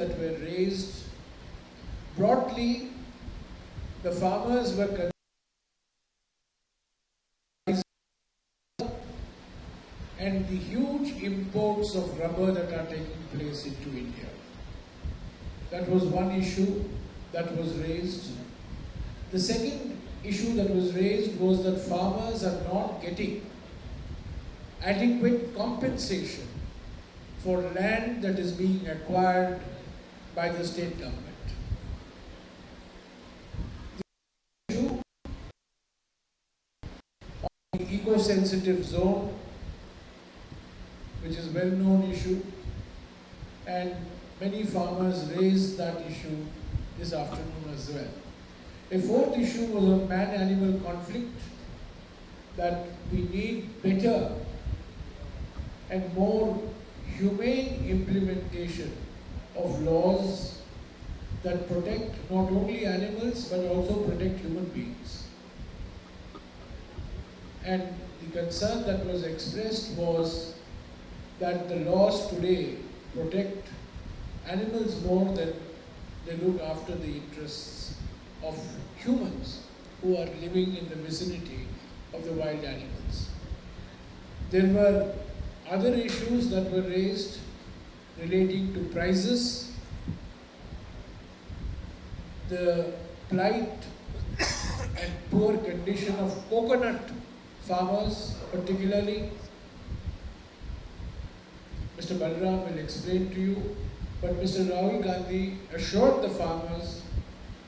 that were raised, broadly, the farmers were and the huge imports of rubber that are taking place into India. That was one issue that was raised. The second issue that was raised was that farmers are not getting adequate compensation for land that is being acquired by the state government. The issue of the eco-sensitive zone, which is a well-known issue, and many farmers raised that issue this afternoon as well. A fourth issue was on man-animal conflict, that we need better and more humane implementation of laws that protect not only animals but also protect human beings. And the concern that was expressed was that the laws today protect animals more than they look after the interests of humans who are living in the vicinity of the wild animals. There were other issues that were raised relating to prices, the plight and poor condition of coconut farmers particularly. Mr. Balram will explain to you, but Mr. Rahul Gandhi assured the farmers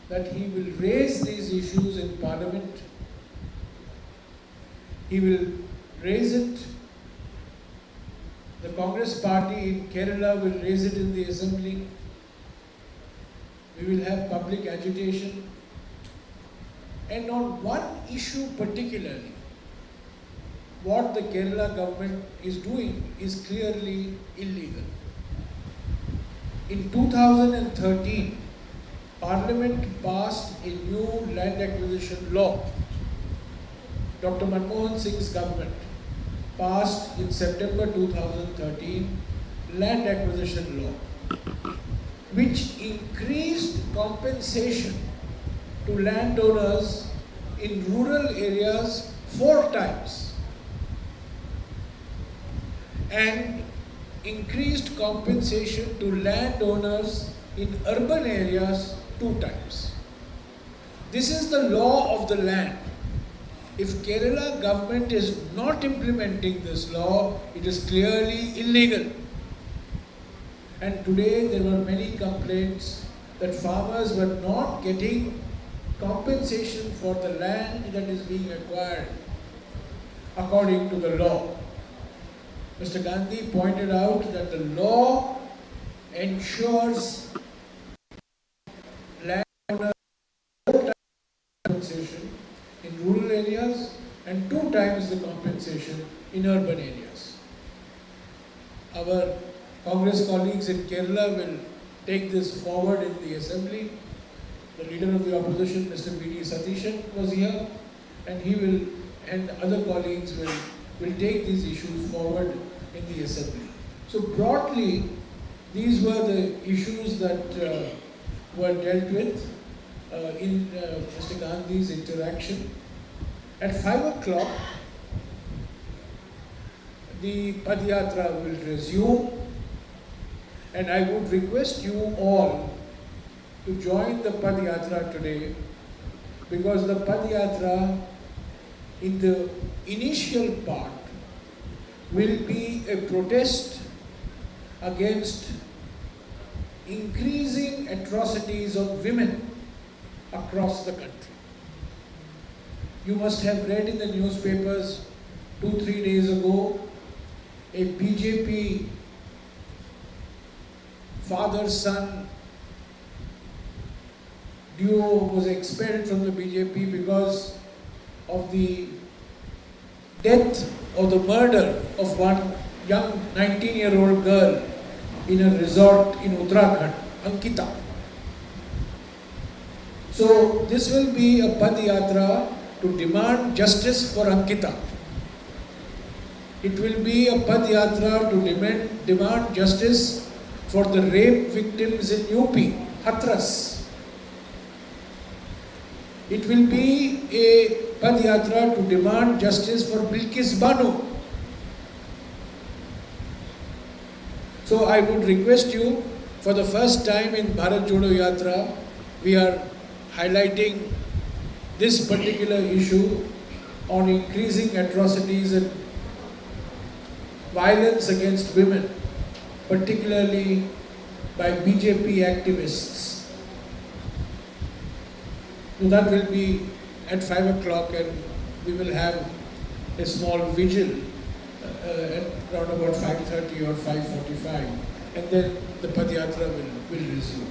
that he will raise these issues in Parliament. He will raise it. The Congress party in Kerala will raise it in the Assembly. We will have public agitation. And on one issue particularly, what the Kerala government is doing is clearly illegal. In 2013, Parliament passed a new land acquisition law. Dr. Manmohan Singh's government passed in September 2013 land acquisition law, which increased compensation to landowners in rural areas 4 times and increased compensation to landowners in urban areas 2 times. This is the law of the land. If Kerala government is not implementing this law, it is clearly illegal. And today there were many complaints that farmers were not getting compensation for the land that is being acquired according to the law. Mr. Gandhi pointed out that the law ensures landowners 4 times compensation in rural areas and 2 times the compensation in urban areas. Our Congress colleagues in Kerala will take this forward in the Assembly. The leader of the opposition, Mr. B.D. Satishan, was here, and he will, and other colleagues will take these issues forward in the Assembly. So broadly, these were the issues that were dealt with in Mr. Gandhi's interaction. At 5 o'clock, the Padyatra will resume, and I would request you all to join the Padyatra today, because the Padyatra in the initial part will be a protest against increasing atrocities on women across the country. You must have read in the newspapers 2-3 days ago, a BJP father-son duo was expelled from the BJP because of the death or the murder of one young 19-year-old girl in a resort in Uttarakhand, Ankita. So this will be a Padyatra to demand justice for Ankita. It will be a Padyatra to demand justice for the rape victims in UP, Hathras. It will be a Padyatra to demand justice for Bilkis Banu. So I would request you, for the first time in Bharat Jodo Yatra, we are highlighting this particular issue on increasing atrocities and violence against women, particularly by BJP activists. So that will be at 5 o'clock, and we will have a small vigil at around about 5:30 or 5:45, and then the Padyatra will resume.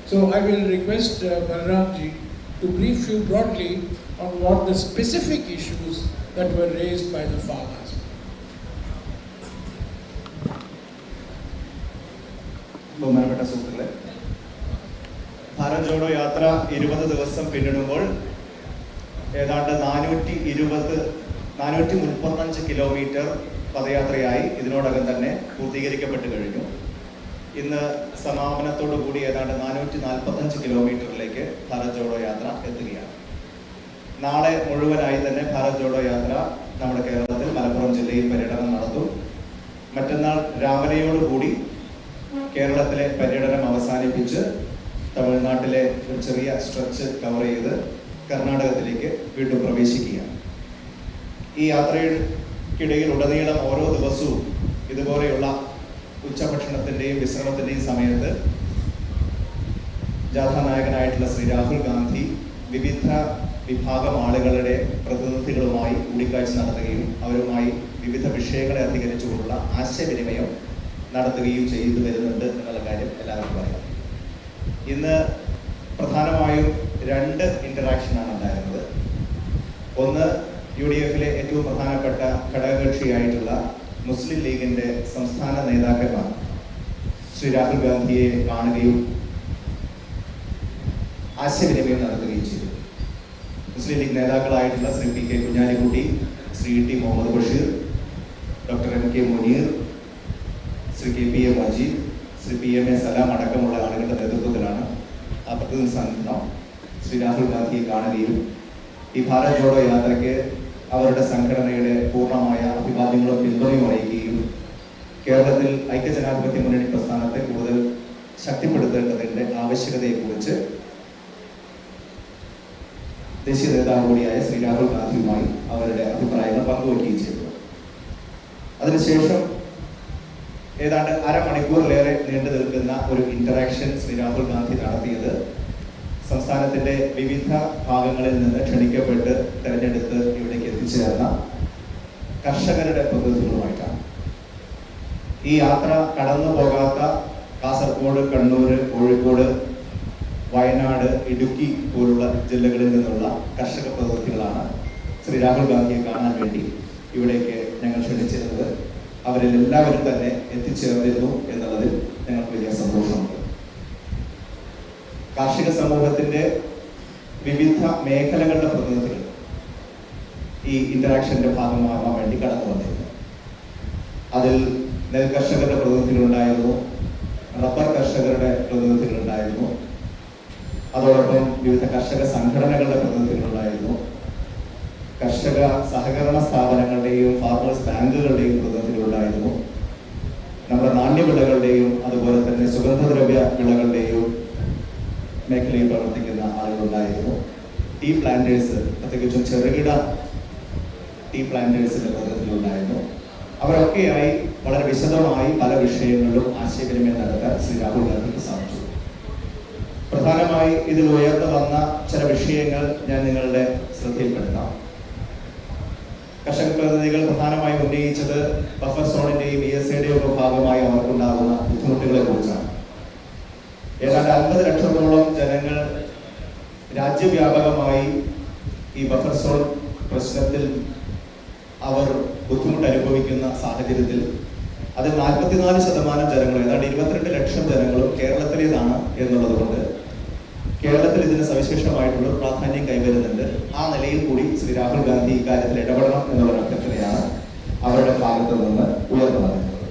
So I will request Balram ji to brief you broadly on what the specific issues that were raised by the farmers. ബഹുമാനപ്പെട്ട സുഹൃത്തുക്കളെ, ഭാരത് ജോഡോ യാത്ര 20 ദിവസം പിന്നിടുമ്പോൾ ഏതാണ്ട് 435 kilometre പദയാത്രയായി ഇതിനോടകം തന്നെ പൂർത്തീകരിക്കപ്പെട്ട് കഴിഞ്ഞു. ഇന്ന് സമാപനത്തോടു കൂടി ഏതാണ്ട് 445 കിലോമീറ്ററിലേക്ക് ഭാരത് ജോഡോ യാത്ര എത്തുകയാണ്. നാളെ മുഴുവനായി തന്നെ ഭാരത് ജോഡോ യാത്ര നമ്മുടെ കേരളത്തിൽ മലപ്പുറം ജില്ലയിൽ പര്യടനം നടത്തും. മറ്റന്നാൾ രാവിലെയോടുകൂടി കേരളത്തിലെ പര്യടനം അവസാനിപ്പിച്ച് തമിഴ്നാട്ടിലെ ഒരു ചെറിയ സ്ട്രെച്ച് കവർ ചെയ്ത് കർണാടകത്തിലേക്ക് വീണ്ടും പ്രവേശിക്കുകയാണ്. ഈ യാത്രയ്ക്കിടയിൽ ഉടനീളം ഓരോ ദിവസവും ഇതുപോലെയുള്ള ഉച്ചഭക്ഷണത്തിൻ്റെയും വിശ്രമത്തിൻ്റെയും സമയത്ത് ജാഥാനായകനായിട്ടുള്ള ശ്രീ രാഹുൽ ഗാന്ധി വിവിധ വിഭാഗം ആളുകളുടെ പ്രതിനിധികളുമായി കൂടിക്കാഴ്ച നടത്തുകയും അവരുമായി വിവിധ വിഷയങ്ങളെ അധികരിച്ചുകൊണ്ടുള്ള ആശയവിനിമയം നടത്തുകയും ചെയ്തു വരുന്നുണ്ട് എന്നുള്ള കാര്യം എല്ലാവർക്കും അറിയാം. ഇന്ന് പ്രധാനമായും 2 ഇൻ്ററാക്ഷനാണ് ഉണ്ടായിരുന്നത്. ഒന്ന്, UDF-ലെ ഏറ്റവും പ്രധാനപ്പെട്ട ഘടകകക്ഷിയായിട്ടുള്ള മുസ്ലിം ലീഗിൻ്റെ സംസ്ഥാന നേതാക്കന്മാർ ശ്രീ രാഹുൽ ഗാന്ധിയെ കാണുകയും ആശയവിനിമയം നടത്തുകയും ചെയ്തു. മുസ്ലിം ലീഗ് നേതാക്കളായിട്ടുള്ള Shri PK Kunhalikutty, Shri T Muhammad Basheer, doctor MK Muneer, Shri KPA Majeed, Shri PMA Salam അടക്കമുള്ള ആളുകളുടെ നേതൃത്വത്തിലാണ് ആ പ്രതിനിധി സംഘം ശ്രീ രാഹുൽ ഗാന്ധിയെ കാണുകയും ഈ ഭാരത് ജോഡോ യാത്രയ്ക്ക് അവരുടെ സംഘടനയുടെ പൂർണ്ണമായ അഭിവാദ്യങ്ങളും പിന്തുണയും അറിയിക്കുകയും കേരളത്തിൽ ഐക്യജനാധിപത്യ മുന്നണി പ്രസ്ഥാനത്തെ കൂടുതൽ ശക്തിപ്പെടുത്തേണ്ടതിൻ്റെ ആവശ്യകതയെക്കുറിച്ച് ദേശീയ നേതാവ് കൂടിയായ ശ്രീ രാഹുൽ ഗാന്ധിയുമായി അവരുടെ അഭിപ്രായങ്ങൾ പങ്കുവയ്ക്കുകയും ചെയ്തു. അതിനുശേഷം ഏതാണ്ട് അരമണിക്കൂറിലേറെ നീണ്ടു നിൽക്കുന്ന ഒരു ഇന്ററാക്ഷൻ ശ്രീ രാഹുൽ ഗാന്ധി നടത്തിയത് സംസ്ഥാനത്തിൻ്റെ വിവിധ ഭാഗങ്ങളിൽ നിന്ന് ക്ഷണിക്കപ്പെട്ട് തെരഞ്ഞെടുത്ത് ഇവിടേക്ക് എത്തിച്ചേർന്ന കർഷകരുടെ പ്രതിനിധികളുമായിട്ടാണ്. ഈ യാത്ര കടന്നു പോകാത്ത കാസർഗോഡ്, കണ്ണൂർ, കോഴിക്കോട്, വയനാട്, ഇടുക്കി പോലുള്ള ജില്ലകളിൽ നിന്നുള്ള കർഷക പ്രതിനിധികളാണ് ശ്രീ രാഹുൽ ഗാന്ധിയെ കാണാൻ വേണ്ടി ഇവിടേക്ക് ഞങ്ങൾ ക്ഷണിച്ചിരുന്നത്. അവരിൽ എല്ലാവരും തന്നെ എത്തിച്ചേർന്നിരുന്നു എന്നുള്ളതിൽ ഞങ്ങൾക്ക് വലിയ സന്തോഷമുണ്ട്. കാർഷിക സമൂഹത്തിൻ്റെ വിവിധ മേഖലകളുടെ പ്രതിനിധികൾ ഈ ഇന്ററാക്ഷന്റെ ഭാഗമാകാൻ വേണ്ടി കടന്നു വന്നിരുന്നു. അതിൽ നെൽ കർഷകരുടെ പ്രതിനിധികളുണ്ടായിരുന്നു, റബ്ബർ കർഷകരുടെ പ്രതിനിധികളുണ്ടായിരുന്നു, അതോടൊപ്പം വിവിധ കർഷക സംഘടനകളുടെ പ്രതിനിധികളുണ്ടായിരുന്നു, കർഷക സഹകരണ സ്ഥാപനങ്ങളുടെയും ഫാർമേഴ്സ് ബാങ്കുകളുടെയും പ്രതിനിധികളുണ്ടായിരുന്നു, നമ്മുടെ നാണ്യവിളകളുടെയും അതുപോലെ തന്നെ സുഗന്ധദ്രവ്യ വിളകളുടെയും മേഖലയിൽ പ്രവർത്തിക്കുന്ന ആളുകളുണ്ടായിരുന്നു, ടീ പ്ലാന്റേഴ്സ്, പ്രത്യേകിച്ചും ചെറുകിട ടീ പ്ലാന്റേഴ്സിന്റെ പ്രതിനിധികളുണ്ടായിരുന്നു. അവരൊക്കെയായി വളരെ വിശദമായി പല വിഷയങ്ങളിലും ആശയവിനിമയം നടത്താൻ ശ്രീ രാഹുൽ ഗാന്ധിക്ക് സാധിച്ചു. പ്രധാനമായി ഇതിൽ ഉയർന്നു വന്ന ചില വിഷയങ്ങൾ ഞാൻ നിങ്ങളുടെ ശ്രദ്ധയിൽപ്പെടുത്താം. കർഷക പ്രതിനിധികൾ പ്രധാനമായും ഉന്നയിച്ചത് ബഫർ സോണിന്റെയും ESAയുടെയും ഒക്കെ ഭാഗമായി അവർക്കുണ്ടാകുന്ന ബുദ്ധിമുട്ടുകളെ കുറിച്ചാണ്. ഏതാണ്ട് 50 ലക്ഷത്തോളം ജനങ്ങൾ രാജ്യവ്യാപകമായി ഈ ബഫർ സോൺ പ്രശ്നത്തിൽ അവർ ബുദ്ധിമുട്ട് അനുഭവിക്കുന്ന സാഹചര്യത്തിൽ അതിൽ 44% ജനങ്ങൾ, ഏതാണ്ട് 22 ലക്ഷം ജനങ്ങളും കേരളത്തിലേതാണ് എന്നുള്ളത് കൊണ്ട് കേരളത്തിൽ ഇതിന് സവിശേഷമായിട്ടുള്ള പ്രാധാന്യം കൈവരുന്നുണ്ട്. ആ നിലയിൽ കൂടി ശ്രീ രാഹുൽ ഗാന്ധി ഇക്കാര്യത്തിൽ ഇടപെടണം എന്നുള്ള അഭ്യർത്ഥനയാണ് അവരുടെ ഭാഗത്ത് നിന്ന് ഉയർന്നു വന്നിട്ടുള്ളത്.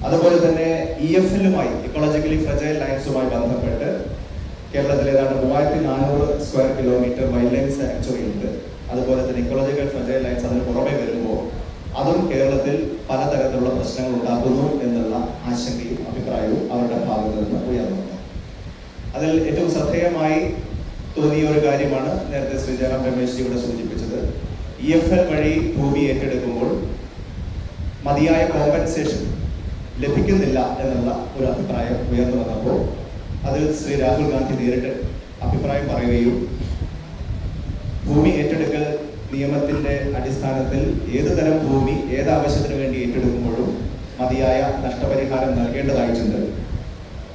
അതുപോലെ തന്നെ EFL-മായി ഇക്കോളജിക്കലി ഫ്രജൈൽ ലൈൻസുമായി ബന്ധപ്പെട്ട് കേരളത്തിൽ ഏതാണ്ട് 3400 square kilometre wild life sanctuary ഉണ്ട്. അതുപോലെ തന്നെ ഇക്കോളജിക്കൽ ഫ്രജൈൽ ലൈൻസ് അതിന് പുറമെ വരുമ്പോൾ അതും കേരളത്തിൽ പലതരത്തിലുള്ള പ്രശ്നങ്ങൾ ഉണ്ടാക്കുന്നു എന്നുള്ള ആശങ്കയും അഭിപ്രായവും അവരുടെ ഭാഗത്ത് നിന്ന് ഉയർന്നു. അതിൽ ഏറ്റവും ശ്രദ്ധേയമായി തോന്നിയ ഒരു കാര്യമാണ് നേരത്തെ ശ്രീ ജയറാം രമേശ് ഇവിടെ സൂചിപ്പിച്ചത്. EFL വഴി ഭൂമി ഏറ്റെടുക്കുമ്പോൾ മതിയായ കോമ്പൻസേഷൻ ലഭിക്കുന്നില്ല എന്നുള്ള ഒരു അഭിപ്രായം ഉയർന്നു വന്നപ്പോൾ അതിൽ ശ്രീ രാഹുൽ ഗാന്ധി നേരിട്ട് അഭിപ്രായം പറയുകയും ഭൂമി ഏറ്റെടുക്കൽ നിയമത്തിന്റെ അടിസ്ഥാനത്തിൽ ഏത് തരം ഭൂമി ഏത് ആവശ്യത്തിന് വേണ്ടി ഏറ്റെടുക്കുമ്പോഴും മതിയായ നഷ്ടപരിഹാരം നൽകേണ്ടതായിട്ടുണ്ട്.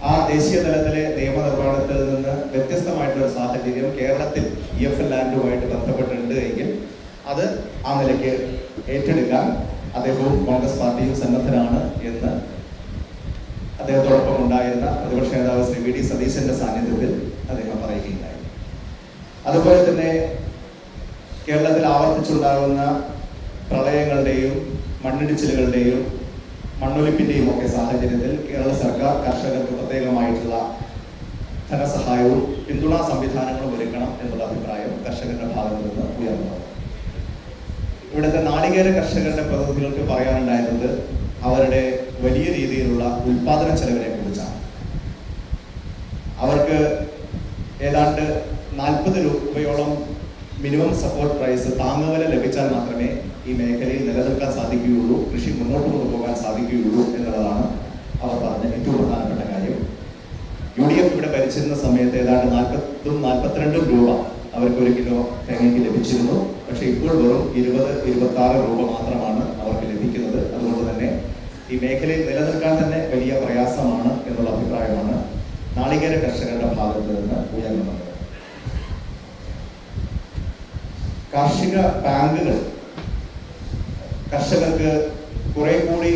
ആ ദേശീയ തലത്തിലെ നിയമനിർമ്മാണത്തിൽ നിന്ന് വ്യത്യസ്തമായിട്ടുള്ള സാഹചര്യം കേരളത്തിൽ EFL ലാൻഡുമായിട്ട് ബന്ധപ്പെട്ടിട്ടുണ്ട് എങ്കിൽ അത് ആ നിലയ്ക്ക് ഏറ്റെടുക്കാൻ അദ്ദേഹവും കോൺഗ്രസ് പാർട്ടിയും സന്നദ്ധരാണ് എന്ന് അദ്ദേഹത്തോടൊപ്പം ഉണ്ടായിരുന്ന പ്രതിപക്ഷ നേതാവ് ശ്രീ VD സതീശന്റെ സാന്നിധ്യത്തിൽ അദ്ദേഹം പറയുകയുണ്ടായി. അതുപോലെ തന്നെ കേരളത്തിൽ ആവർത്തിച്ചുണ്ടാകുന്ന പ്രളയങ്ങളുടെയും മണ്ണിടിച്ചിലുകളുടെയും മണ്ണൊലിപ്പിന്റെയും ഒക്കെ സാഹചര്യത്തിൽ കേരള സർക്കാർ കർഷകർക്ക് പ്രത്യേകമായിട്ടുള്ള ധനസഹായവും പിന്തുണാ സംവിധാനങ്ങളും ഒരുക്കണം എന്നുള്ള അഭിപ്രായം കർഷകരുടെ ഭാഗത്തു നിന്ന് ഉയർന്നു. ഇവിടുത്തെ നാളികേര കർഷകരുടെ പ്രതിനിധികൾക്ക് പറയാനുണ്ടായിരുന്നത് അവരുടെ വലിയ രീതിയിലുള്ള ഉൽപാദന ചെലവിനെ കുറിച്ചാണ്. അവർക്ക് ഏതാണ്ട് 40 രൂപയോളം മിനിമം സപ്പോർട്ട് പ്രൈസ് താങ്ങുവില ലഭിച്ചാൽ മാത്രമേ ഈ മേഖലയിൽ നിലനിൽക്കാൻ സാധിക്കുകയുള്ളൂ, കൃഷി മുന്നോട്ട് കൊണ്ടുപോകാൻ സാധിക്കുകയുള്ളൂ എന്നുള്ളതാണ് അവർ പറഞ്ഞ ഏറ്റവും പ്രധാനപ്പെട്ട കാര്യം. UDF ഇവിടെ ഭരിച്ചിരുന്ന സമയത്ത് ഏതാണ്ട് 40-42 രൂപ അവർക്ക് 1 കിലോ തേങ്ങയ്ക്ക് ലഭിച്ചിരുന്നു. പക്ഷെ ഇപ്പോൾ വെറും 20-26 രൂപ മാത്രമാണ് അവർക്ക് ലഭിക്കുന്നത്. അതുകൊണ്ട് തന്നെ ഈ മേഖലയിൽ നിലനിൽക്കാൻ തന്നെ വലിയ പ്രയാസമാണ് എന്നുള്ള അഭിപ്രായമാണ് നാളികേര കർഷകരുടെ ഭാഗത്ത് നിന്ന് ഉയർന്നത്. കാർഷിക ബാങ്കുകൾ കർഷകർക്ക് കുറെ കൂടി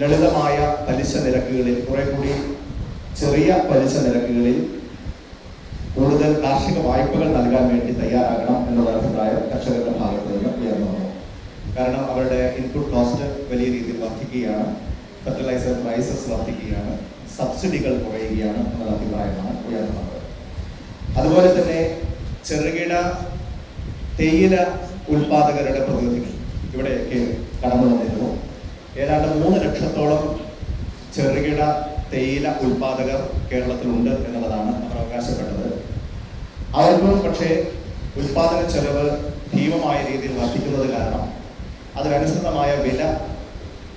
ലളിതമായ പലിശ നിരക്കുകളിൽ, കുറെ കൂടി ചെറിയ പലിശ നിരക്കുകളിൽ കൂടുതൽ കാർഷിക വായ്പകൾ നൽകാൻ വേണ്ടി തയ്യാറാകണം എന്നുള്ള അഭിപ്രായം കർഷകരുടെ ഭാഗത്ത് നിന്ന് ഉയർന്നു വന്നു. കാരണം അവരുടെ ഇൻപുട്ട് കോസ്റ്റ് വലിയ രീതിയിൽ വർദ്ധിക്കുകയാണ്, ഫെർട്ടിലൈസർ പ്രൈസസ് വർദ്ധിക്കുകയാണ്, സബ്സിഡികൾ കുറയുകയാണ് എന്നുള്ള അഭിപ്രായമാണ് ഉയർന്നു വന്നത്. അതുപോലെ തന്നെ ചെറുകിട തേയില ഉൽപാദകരുടെ പ്രതിനിധികൾ ഇവിടെയൊക്കെ കടന്നു വന്നിരുന്നു. ഏതാണ്ട് 3 ലക്ഷത്തോളം ചെറുകിട തേയില ഉൽപാദകർ കേരളത്തിലുണ്ട് എന്നുള്ളതാണ് അവർ അവകാശപ്പെട്ടത്. അവർക്കും പക്ഷേ ഉൽപാദന ചെലവ് ഭീമമായ രീതിയിൽ വർദ്ധിക്കുന്നത് കാരണം അതിനനുസൃതമായ വില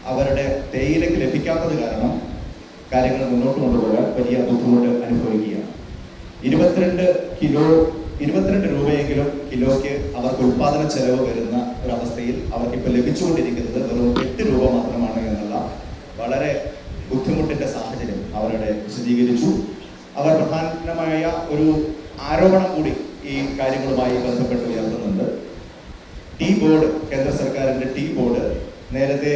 അവരുടെ തേയിലയ്ക്ക് ലഭിക്കാത്തത് കാരണം കാര്യങ്ങൾ മുന്നോട്ട് കൊണ്ടുപോകാൻ വലിയ ബുദ്ധിമുട്ട് അനുഭവിക്കുകയാണ്. 22 രൂപയെങ്കിലും കിലോയ്ക്ക് അവർക്ക് ഉൽപാദന ചെലവ് വരുന്ന ഒരവസ്ഥയിൽ അവർക്കിപ്പോൾ ലഭിച്ചുകൊണ്ടിരിക്കുന്നത് വെറും 8 രൂപ മാത്രമാണ് എന്നുള്ള വളരെ ബുദ്ധിമുട്ടിന്റെ സാഹചര്യം അവരുടെ വിശദീകരിച്ചു. അവർ പ്രധാനമായ ഒരു ആരോപണം കൂടി ഈ കാര്യങ്ങളുമായി ബന്ധപ്പെട്ട് ഉയർത്തുന്നുണ്ട്. ടീ ബോർഡ്, കേന്ദ്ര സർക്കാരിന്റെ ടീ ബോർഡ് നേരത്തെ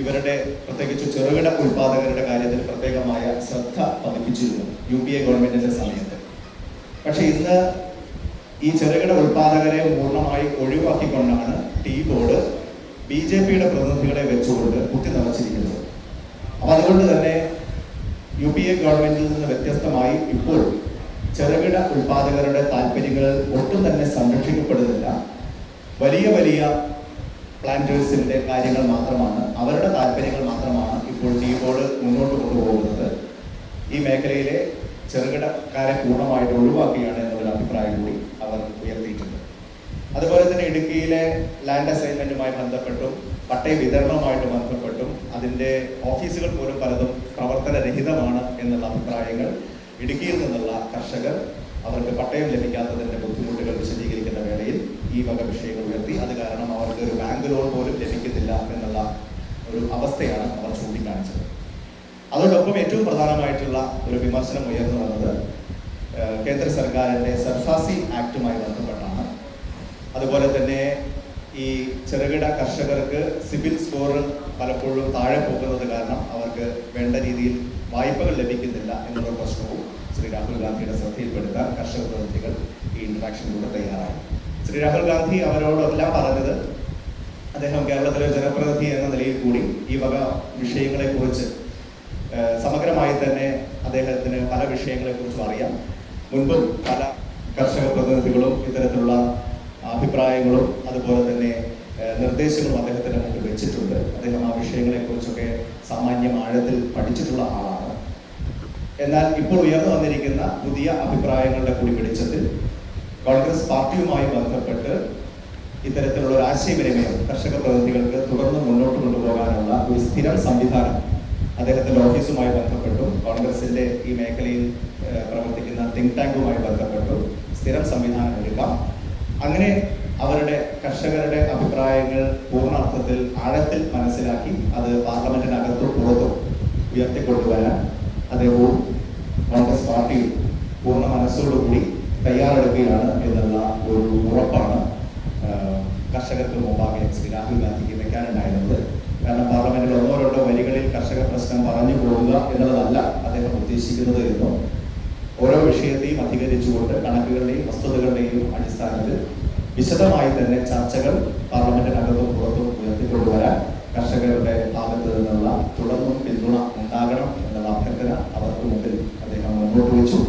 ഇവരുടെ പ്രത്യേകിച്ച് ചെറുകിട ഉൽപാദകരുടെ കാര്യത്തിൽ പ്രത്യേകമായ ശ്രദ്ധ പതിപ്പിച്ചിരുന്നു UPA ഗവൺമെന്റിന്റെ സമയത്ത്. പക്ഷെ ഇന്ന് ഈ ചെറുകിട ഉൽപാദകരെ പൂർണ്ണമായി ഒഴിവാക്കിക്കൊണ്ടാണ് ടീ ബോർഡ് BJPയുടെ പ്രതിനിധികളെ വെച്ചുകൊണ്ട് കുത്തി നിറച്ചിരിക്കുന്നത്. അപ്പൊ അതുകൊണ്ട് തന്നെ UPA ഗവൺമെന്റിൽ നിന്ന് വ്യത്യസ്തമായി ഇപ്പോൾ ചെറുകിട ഉൽപാദകരുടെ താല്പര്യങ്ങൾ ഒട്ടും തന്നെ സംരക്ഷിക്കപ്പെടുന്നില്ല. വലിയ വലിയ പ്ലാന്റേഴ്സിന്റെ കാര്യങ്ങൾ മാത്രമാണ്, അവരുടെ താല്പര്യങ്ങൾ മാത്രമാണ് ഇപ്പോൾ ടീ ബോർഡ് മുന്നോട്ട് കൊണ്ടുപോകുന്നത്. ഈ മേഖലയിലെ ചെറുകിടക്കാരെ പൂർണ്ണമായിട്ട് ഒഴിവാക്കുകയാണ് എന്നുള്ളൊരു അഭിപ്രായം കൂടി അവർ ഉയർത്തിയിട്ടുണ്ട്. അതുപോലെ തന്നെ ഇടുക്കിയിലെ ലാൻഡ് അസൈൻമെന്റുമായി ബന്ധപ്പെട്ടും പട്ടയ വിതരണവുമായിട്ട് ബന്ധപ്പെട്ടും അതിൻ്റെ ഓഫീസുകൾ പോലും പലതും പ്രവർത്തനരഹിതമാണ് എന്നുള്ള അഭിപ്രായങ്ങൾ ഇടുക്കിയിൽ നിന്നുള്ള കർഷകർ അവർക്ക് പട്ടയം ലഭിക്കാത്തതിൻ്റെ ബുദ്ധിമുട്ടുകൾ വിശദീകരിക്കുന്ന വേളയിൽ ഈ വക വിഷയങ്ങൾ ഉയർത്തി. അത് കാരണം അവർക്ക് ഒരു ബാങ്ക് ലോൺ പോലും ലഭിക്കുന്നില്ല എന്നുള്ള ഒരു അവസ്ഥയാണ് അവർ ചൂണ്ടിക്കാണിച്ചത്. അതോടൊപ്പം ഏറ്റവും പ്രധാനമായിട്ടുള്ള ഒരു വിമർശനം ഉയർന്നു വന്നത് കേന്ദ്ര സർക്കാരിൻ്റെ സർഫാസി ആക്ടുമായി ബന്ധപ്പെട്ടാണ്. അതുപോലെ തന്നെ ഈ ചെറുകിട കർഷകർക്ക് സിബിൽ സ്കോർ പലപ്പോഴും താഴെ പോകുന്നത് കാരണം അവർക്ക് വേണ്ട രീതിയിൽ വായ്പകൾ ലഭിക്കുന്നില്ല എന്നുള്ള പ്രശ്നവും ശ്രീ രാഹുൽ ഗാന്ധിയുടെ ശ്രദ്ധയിൽപ്പെടുത്താൻ കർഷക പ്രതിനിധികൾ ഈ ഇന്ററാക്ഷനിലൂടെ തയ്യാറായി. ശ്രീ രാഹുൽ ഗാന്ധി അവരോടെല്ലാം പറഞ്ഞത് അദ്ദേഹം കേരളത്തിലെ ജനപ്രതിനിധി എന്ന നിലയിൽ കൂടി ഈ വക വിഷയങ്ങളെക്കുറിച്ച് സമഗ്രമായി തന്നെ അദ്ദേഹത്തിന് പല വിഷയങ്ങളെക്കുറിച്ചും അറിയാം. മുൻപും പല കർഷക പ്രതിനിധികളും ഇത്തരത്തിലുള്ള അഭിപ്രായങ്ങളും അതുപോലെ തന്നെ നിർദ്ദേശങ്ങളും അദ്ദേഹത്തിന് മുന്നിൽ വെച്ചിട്ടുണ്ട്. അദ്ദേഹം ആ വിഷയങ്ങളെക്കുറിച്ചൊക്കെ സാമാന്യം ആഴത്തിൽ പഠിച്ചിട്ടുള്ള ആളാണ്. എന്നാൽ ഇപ്പോൾ ഉയർന്നു വന്നിരിക്കുന്ന പുതിയ അഭിപ്രായങ്ങളുടെ കൂടി വെളിച്ചത്തിൽ കോൺഗ്രസ് പാർട്ടിയുമായി ബന്ധപ്പെട്ട് ഇത്തരത്തിലുള്ള ഒരു ആശയവിനിമയം കർഷക പ്രതിനിധികൾക്ക് തുടർന്ന് മുന്നോട്ട് കൊണ്ടുപോകാനുള്ള ഒരു സ്ഥിരം സംവിധാനം അദ്ദേഹത്തിൻ്റെ ഓഫീസുമായി ബന്ധപ്പെട്ടും കോൺഗ്രസിൻ്റെ ഈ മേഖലയിൽ പ്രവർത്തിക്കുന്ന തിങ്ക് ടാങ്കുമായി ബന്ധപ്പെട്ടും സ്ഥിരം സംവിധാനം എടുക്കാം. അങ്ങനെ അവരുടെ കർഷകരുടെ അഭിപ്രായങ്ങൾ പൂർണ്ണാർത്ഥത്തിൽ ആഴത്തിൽ മനസ്സിലാക്കി അത് പാർലമെന്റിനകത്തും പുറത്തും ഉയർത്തിക്കൊണ്ടുവരാൻ അദ്ദേഹവും കോൺഗ്രസ് പാർട്ടിയും പൂർണ്ണ മനസ്സോടുകൂടി തയ്യാറെടുക്കുകയാണ് എന്നുള്ള ഒരു ഉറപ്പാണ് കർഷകർക്ക് മുമ്പാകെ ശ്രീ രാഹുൽ ഗാന്ധിക്ക് വെക്കാനുണ്ടായിരുന്നത്. കാരണം പാർലമെന്റിൽ ഒന്നോ രണ്ടോ വരികളിൽ കർഷക പ്രശ്നം പറഞ്ഞു പോകുക എന്നുള്ളതല്ല അദ്ദേഹം ഉദ്ദേശിക്കുന്നത് എന്നും ഓരോ വിഷയത്തെയും അധികരിച്ചുകൊണ്ട് കണക്കുകളുടെയും വസ്തുതകളുടെയും അടിസ്ഥാനത്തിൽ വിശദമായി തന്നെ ചർച്ചകൾ പാർലമെന്റിനകത്തും പുറത്തും ഉയർത്തിക്കൊണ്ടുവരാൻ കർഷകരുടെ ഭാഗത്ത് നിന്നുള്ള തുടർന്നും പിന്തുണ ഉണ്ടാകണം എന്നുള്ള അഭ്യർത്ഥന അവർക്ക് മുമ്പിൽ അദ്ദേഹം മുന്നോട്ട് വെച്ചു.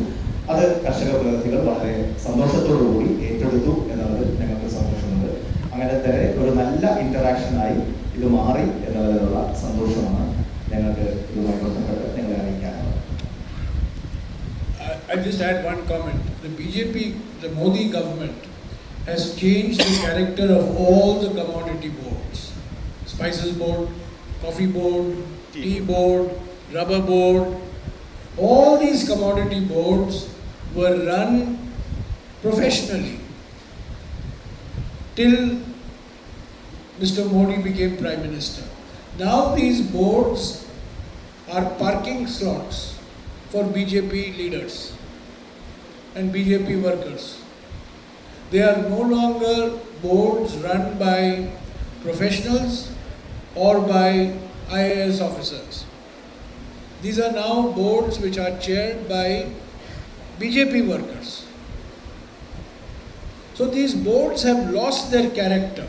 അത് കർഷക പ്രതിനിധികൾ വളരെ സന്തോഷത്തോടുകൂടി ഏറ്റെടുത്തു എന്നുള്ളത് ഞങ്ങൾക്ക് സന്തോഷമുണ്ട്. അങ്ങനത്തെ ഒരു നല്ല ഇന്ററാക്ഷനായി ഇത് മാറി എന്നതിലുള്ള സന്തോഷമാണ് ഞങ്ങൾക്ക് ഇതുമായി ബന്ധപ്പെട്ട് ഞങ്ങളെ അറിയിക്കാനുള്ളത്. I just add one comment. The BJP, the Modi government has changed the character of all the commodity boards. Spices board, coffee board, tea board, rubber board. All these commodity boards were run professionally till Mr. Modi became Prime Minister. Now these boards are parking slots for BJP leaders and BJP workers. They are no longer boards run by professionals or by IAS officers. These are now boards which are chaired by BJP workers. So these boards have lost their character.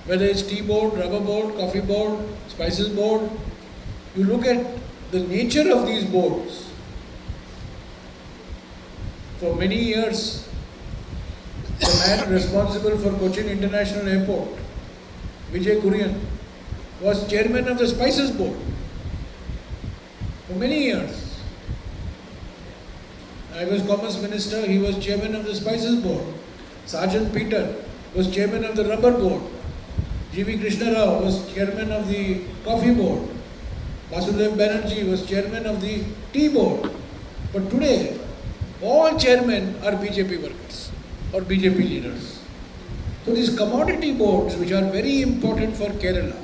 Whether it's tea board, rubber board, coffee board, spices board, you look at the nature of these boards. For many years, the man responsible for Cochin International Airport, Vijay Kurian, was chairman of the Spices Board for many years. I was Commerce Minister, he was chairman of the Spices Board. Sergeant Peter was chairman of the Rubber Board. G.V. Krishna Rao was chairman of the Coffee Board. Vasudev Banerjee was chairman of the Tea Board. But today, all chairmen are BJP workers or BJP leaders. So these commodity boards, which are very important for Kerala,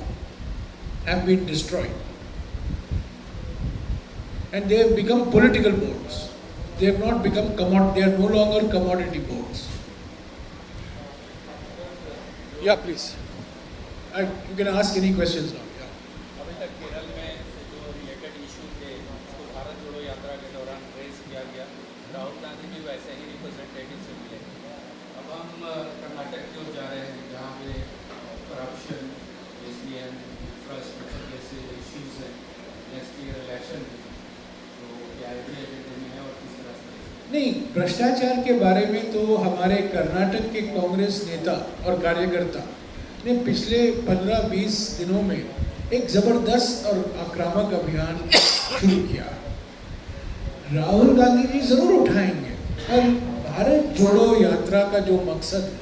have been destroyed. And they have become political boards. They have not become they are no longer commodity boards. Yeah, please. You can ask any questions now. अभी तक केरल में जो related issue थे उसको भारत जोड़ो यात्रा के दौरान रेस किया गया. राहुल गांधी भी वैसे ही रिप्रेजेंटेटिव से मिले. अब हम कर्नाटक की ओर जा रहे हैं जहाँ पे करप्शन, एसडीएम, इंफ्रास्ट्रक्चर जैसे इश्यूज हैं. नेक्स्ट ईयर इलेक्शन तो क्या आइडिया एजेंडे में है और किस तरह से? नहीं, भ्रष्टाचार के बारे में तो हमारे कर्नाटक के कांग्रेस नेता और कार्यकर्ता ने पिछले 15-20 दिनों में एक जबरदस्त और आक्रामक अभियान शुरू किया. राहुल गांधी जी जरूर उठाएंगे और भारत जोड़ो यात्रा का जो मकसद है,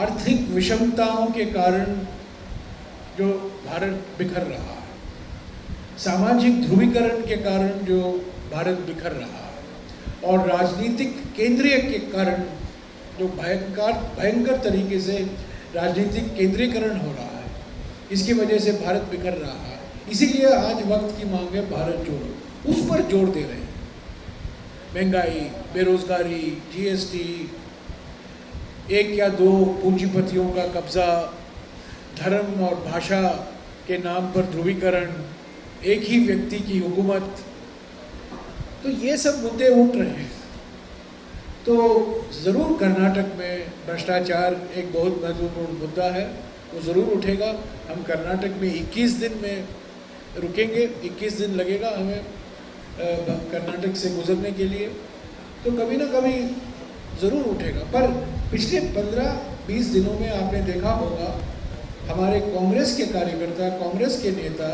आर्थिक विषमताओं के कारण जो भारत बिखर रहा है, सामाजिक ध्रुवीकरण के कारण जो भारत बिखर रहा है और राजनीतिक केंद्रीय के कारण जो भयंकर तरीके से राजनीतिक केंद्रीकरण हो रहा है, इसकी वजह से भारत बिखर रहा है. इसीलिए आज वक्त की मांग है भारत जोड़ो. उस पर जोर दे रहे हैं. महंगाई, बेरोजगारी, जीएसटी, एक या दो पूंजीपतियों का कब्जा, धर्म और भाषा के नाम पर ध्रुवीकरण, एक ही व्यक्ति की हुकूमत, तो ये सब मुद्दे उठ रहे हैं. तो ज़रूर कर्नाटक में भ्रष्टाचार एक बहुत महत्वपूर्ण मुद्दा है, वो ज़रूर उठेगा. हम कर्नाटक में 21 दिन में रुकेंगे, 21 दिन लगेगा हमें कर्नाटक से गुजरने के लिए, तो कभी ना कभी ज़रूर उठेगा। पर पिछले 15-20 दिनों में आपने देखा होगा हमारे कांग्रेस के कार्यकर्ता, कांग्रेस के नेता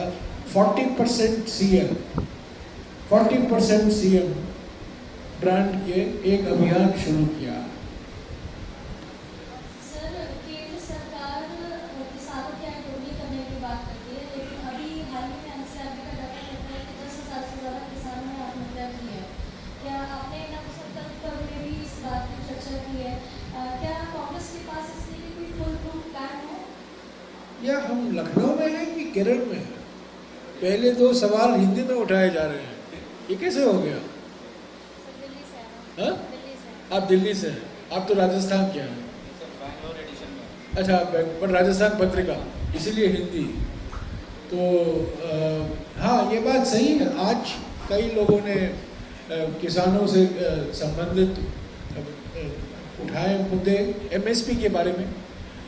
40% सीएम ब्रांड के एक अभियान शुरू किया। सर, केंद्र सरकार किसानों की आंदोलन करने की बात करती है, लेकिन अभी हाल ही में एनसीआरबी का डाटा कहता है कि 10,000 से ज़्यादा किसानों ने आत्महत्या की है। क्या आपने नवसर में भी इस बात की चर्चा की है? क्या कांग्रेस के पास इसके लिए कोई फुल प्रूफ प्लान है? या हम लखनऊ में हैं कि केरल में हैं? पहले तो सवाल हिंदी में उठाए जा रहे हैं, ये कैसे हो गया? दिल्ली से हाँ? दिल्ली से। आप दिल्ली से हैं, आप तो राजस्थान के हैं। बैंगलोर एडिशन में। अच्छा, पर राजस्थान पत्रिका इसीलिए हिंदी। तो हाँ, ये बात सही है। आज कई लोगों ने किसानों से संबंधित उठाए मुद्दे एमएसपी के बारे में,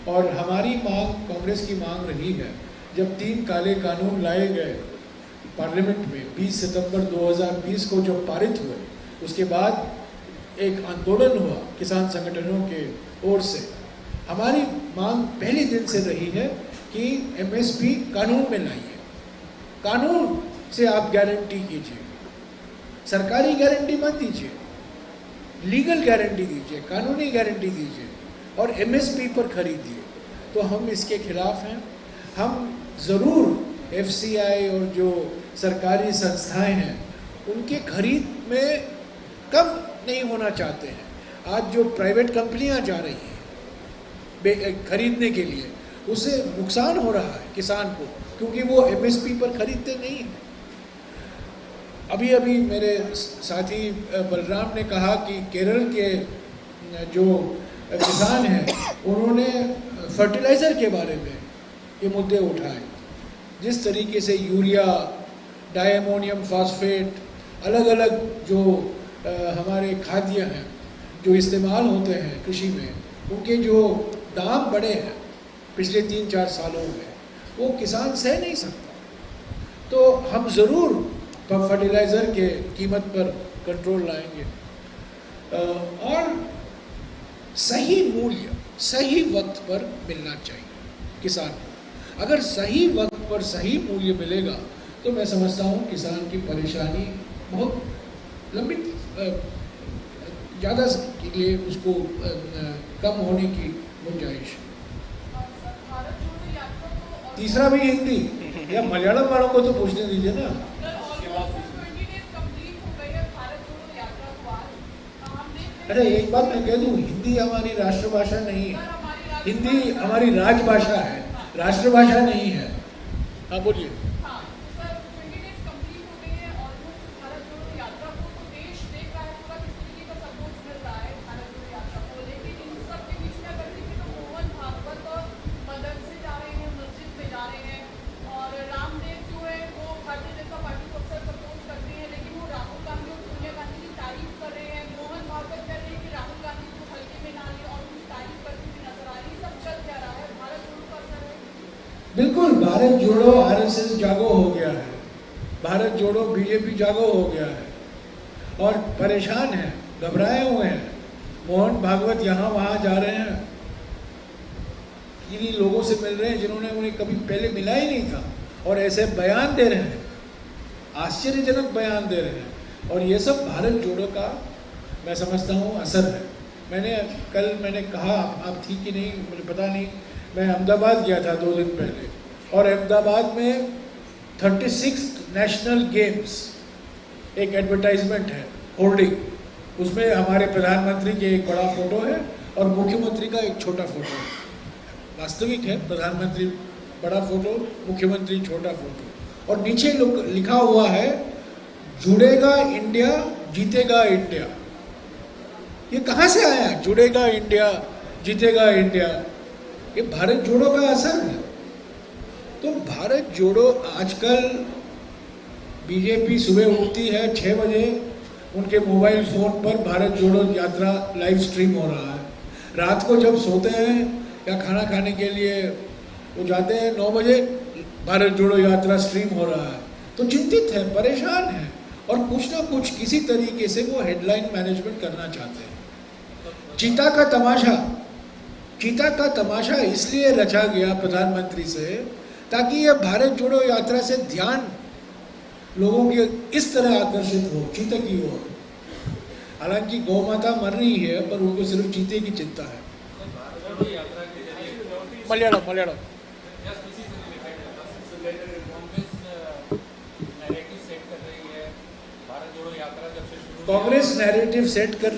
और हमारी मांग, कांग्रेस की मांग रही है, जब 3 काले कानून लाए गए पार्लियामेंट में 20 सितंबर 2020 को जब पारित हुए, उसके बाद एक आंदोलन हुआ किसान संगठनों के ओर से। हमारी मांग पहले दिन से रही है कि एमएसपी कानून में लाइए, कानून से आप गारंटी कीजिए, सरकारी गारंटी मत दीजिए, लीगल गारंटी दीजिए, कानूनी गारंटी दीजिए और एमएसपी पर खरीदिए। तो हम इसके खिलाफ हैं। हम ज़रूर एफसीआई और जो सरकारी संस्थाएं हैं उनके खरीद में कम नहीं होना चाहते हैं। आज जो प्राइवेट कंपनियां जा रही हैं खरीदने के लिए, उससे नुकसान हो रहा है किसान को, क्योंकि वो एमएसपी पर खरीदते नहीं हैं। अभी मेरे साथी बलराम ने कहा कि केरल के जो किसान हैं उन्होंने फर्टिलाइज़र के बारे में ये मुद्दे उठाए। जिस तरीके से यूरिया, डायमोनियम फॉस्फेट, अलग अलग जो हमारे खाद्य हैं जो इस्तेमाल होते हैं कृषि में, उनके जो दाम बढ़े हैं पिछले 3-4 सालों में, वो किसान सह नहीं सकता। तो हम ज़रूर फर्टिलाइज़र के कीमत पर कंट्रोल लाएंगे और सही मूल्य सही वक्त पर मिलना चाहिए किसान को। अगर सही वक्त पर सही मूल्य मिलेगा तो मैं समझता हूँ किसान की परेशानी बहुत लंबी ज़्यादा के लिए उसको कम होने की गुंजाइश। तीसरा भी हिंदी या मलयालम वालों को तो पूछने दीजिए ना। अरे एक बात मैं कह दूँ, हिंदी हमारी राष्ट्रभाषा नहीं है, हिंदी हमारी राजभाषा है, राष्ट्रभाषा नहीं है। हाँ बोलिए। बिल्कुल, भारत जोड़ो आरएसएस जागो हो गया है, भारत जोड़ो बीजेपी जागो हो गया है और परेशान है, घबराए हुए हैं। मोहन भागवत यहाँ वहाँ जा रहे हैं, इन्हीं लोगों से मिल रहे हैं जिन्होंने उन्हें कभी पहले मिला ही नहीं था, और ऐसे बयान दे रहे हैं, आश्चर्यजनक बयान दे रहे हैं। और ये सब भारत जोड़ो का मैं समझता हूँ असर है। मैंने कहा, आप थी कि नहीं मुझे पता नहीं, मैं अहमदाबाद गया था 2 दिन पहले, और अहमदाबाद में 36 नेशनल गेम्स एक एडवर्टाइजमेंट है, होर्डिंग, उसमें हमारे प्रधानमंत्री के एक बड़ा फोटो है और मुख्यमंत्री का एक छोटा फोटो है। वास्तविक है, प्रधानमंत्री बड़ा फोटो, मुख्यमंत्री छोटा फोटो, और नीचे लिखा हुआ है जुड़ेगा इंडिया जीतेगा इंडिया। ये कहाँ से आया, जुड़ेगा इंडिया जीतेगा इंडिया? ये भारत जोड़ो का असर है। तो भारत जोड़ो, आजकल बीजेपी सुबह उठती है 6 बजे, उनके मोबाइल फ़ोन पर भारत जोड़ो यात्रा लाइव स्ट्रीम हो रहा है। रात को जब सोते हैं या खाना खाने के लिए वो जाते हैं 9 बजे, भारत जोड़ो यात्रा स्ट्रीम हो रहा है, तो चिंतित है, परेशान है, और कुछ ना कुछ किसी तरीके से वो हेडलाइन मैनेजमेंट करना चाहते हैं। चीता का तमाशा इसलिए रचा गया प्रधानमंत्री से ताकि ये भारत जोड़ो यात्रा से ध्यान लोगों के इस तरह आकर्षित हो चीते की ओर। हालांकि गौ माता मर रही है, पर उनको सिर्फ चीते की चिंता है। मलयालम कांग्रेस नैरेटिव सेट कर